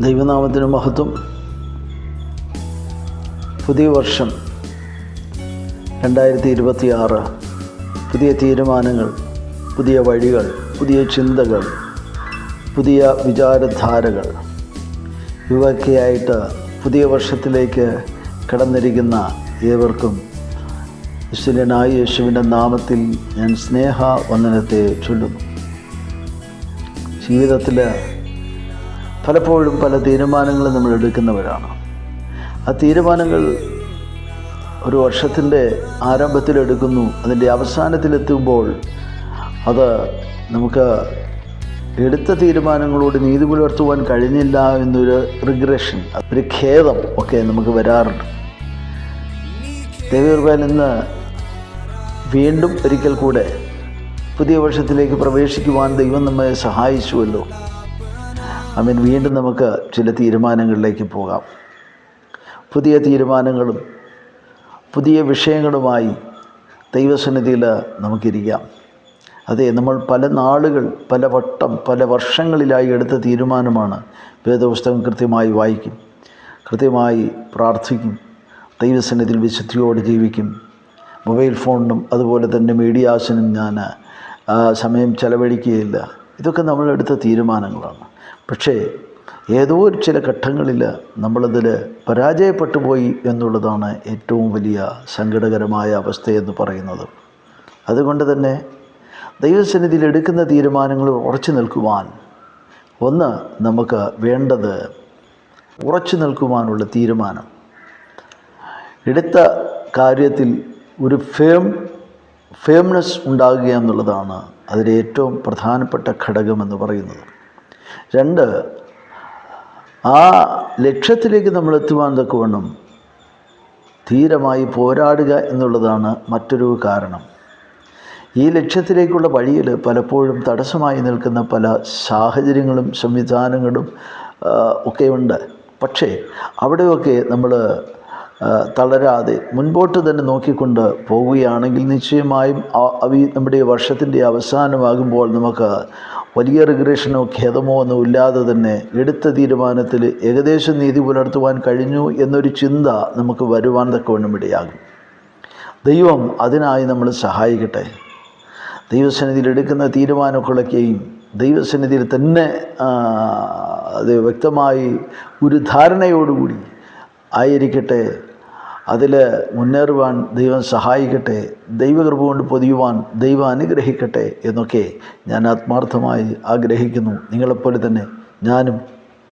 ദൈവനാമത്തിന് മഹത്വം. പുതിയ വർഷം 2026, പുതിയ തീരുമാനങ്ങൾ, പുതിയ വഴികൾ, പുതിയ ചിന്തകൾ, പുതിയ വിചാരധാരകൾ ഇവയൊക്കെയായിട്ട് പുതിയ വർഷത്തിലേക്ക് കടന്നിരിക്കുന്ന ഏവർക്കും യേശുവിനായ യേശുവിൻ്റെ നാമത്തിൽ ഞാൻ സ്നേഹവന്ദനത്തെ ചൊല്ലുന്നു. ജീവിതത്തിൽ പലപ്പോഴും പല തീരുമാനങ്ങളും നമ്മൾ എടുക്കുന്നവരാണ്. ആ തീരുമാനങ്ങൾ ഒരു വർഷത്തിൻ്റെ ആരംഭത്തിലെടുക്കുന്നു, അതിൻ്റെ അവസാനത്തിലെത്തുമ്പോൾ അത് നമുക്ക് എടുത്ത തീരുമാനങ്ങളോട് നീതി പുലർത്തുവാൻ കഴിഞ്ഞില്ല എന്നൊരു റിഗ്രഷൻ, ഒരു ഖേദം ഒക്കെ നമുക്ക് വരാറുണ്ട്. ദൈവകൃപയാൽ ഇന്ന് വീണ്ടും ഒരിക്കൽ കൂടെ പുതിയ വർഷത്തിലേക്ക് പ്രവേശിക്കുവാൻ ദൈവം നമ്മെ സഹായിച്ചുവല്ലോ. വീണ്ടും നമുക്ക് ചില തീരുമാനങ്ങളിലേക്ക് പോകാം. പുതിയ തീരുമാനങ്ങളും പുതിയ വിഷയങ്ങളുമായി ദൈവസന്നിധിയിൽ നമുക്കിരിക്കാം. അതെ, നമ്മൾ പല നാളുകൾ, പല വട്ടം, പല വർഷങ്ങളിലായി എടുത്ത തീരുമാനമാണ്. വേദപുസ്തകം കൃത്യമായി വായിക്കും, കൃത്യമായി പ്രാർത്ഥിക്കും, ദൈവസന്നിധിയിൽ വിശുദ്ധിയോട് ജീവിക്കും. മൊബൈൽ ഫോണിനും അതുപോലെ തന്നെ മീഡിയാസിനും ഞാൻ സമയം ചെലവഴിക്കുകയില്ല. ഇതൊക്കെ നമ്മളെടുത്ത തീരുമാനങ്ങളാണ്. പക്ഷേ ഏതോ ചില ഘട്ടങ്ങളിൽ നമ്മളതിൽ പരാജയപ്പെട്ടു പോയി എന്നുള്ളതാണ് ഏറ്റവും വലിയ സങ്കടകരമായ അവസ്ഥയെന്ന് പറയുന്നത്. അതുകൊണ്ട് തന്നെ ദൈവസന്നിധിയിൽ എടുക്കുന്ന തീരുമാനങ്ങൾ ഉറച്ചു നിൽക്കുവാൻ നമുക്ക് വേണ്ടത് ഉറച്ചു നിൽക്കുവാനുള്ള തീരുമാനം. എടുത്ത കാര്യത്തിൽ ഒരു ഫേംനെസ് ഉണ്ടാകുക എന്നുള്ളതാണ് അതിലെ ഏറ്റവും പ്രധാനപ്പെട്ട ഘടകമെന്ന് പറയുന്നത്. 2, ആ ലക്ഷ്യത്തിലേക്ക് നമ്മൾ എത്തുവാൻ തക്കവണ്ണം ധീരമായി പോരാടുക എന്നുള്ളതാണ് മറ്റൊരു കാരണം. ഈ ലക്ഷ്യത്തിലേക്കുള്ള വഴിയിൽ പലപ്പോഴും തടസ്സമായി നിൽക്കുന്ന പല സാഹചര്യങ്ങളും സംവിധാനങ്ങളും ഒക്കെയുണ്ട്. പക്ഷേ അവിടെയൊക്കെ നമ്മൾ തളരാതെ മുൻപോട്ട് തന്നെ നോക്കിക്കൊണ്ട് പോവുകയാണെങ്കിൽ നിശ്ചയമായും നമ്മുടെ വർഷത്തിൻ്റെ അവസാനമാകുമ്പോൾ നമുക്ക് വലിയ റിഗ്രഷനോ ഖേദമോ ഒന്നും ഇല്ലാതെ തന്നെ എടുത്ത തീരുമാനത്തിൽ ഏകദേശം നീതി പുലർത്തുവാൻ കഴിഞ്ഞു എന്നൊരു ചിന്ത നമുക്ക് വരുവാൻ തക്കവണ്ണം ഇടയാകും. ദൈവം അതിനായി നമ്മൾ സഹായിക്കട്ടെ. ദൈവസന്നിധിയിൽ എടുക്കുന്ന തീരുമാനങ്ങളൊക്കെയും ദൈവസന്നിധിയിൽ തന്നെ അത് വ്യക്തമായി ഒരു ധാരണയോടുകൂടി ആയിരിക്കട്ടെ. അതിൽ മുന്നേറുവാൻ ദൈവം സഹായിക്കട്ടെ. ദൈവകൃപ കൊണ്ട് പൊതിയുവാൻ ദൈവം അനുഗ്രഹിക്കട്ടെ എന്നൊക്കെ ഞാൻ ആത്മാർത്ഥമായി ആഗ്രഹിക്കുന്നു. നിങ്ങളെപ്പോലെ തന്നെ ഞാനും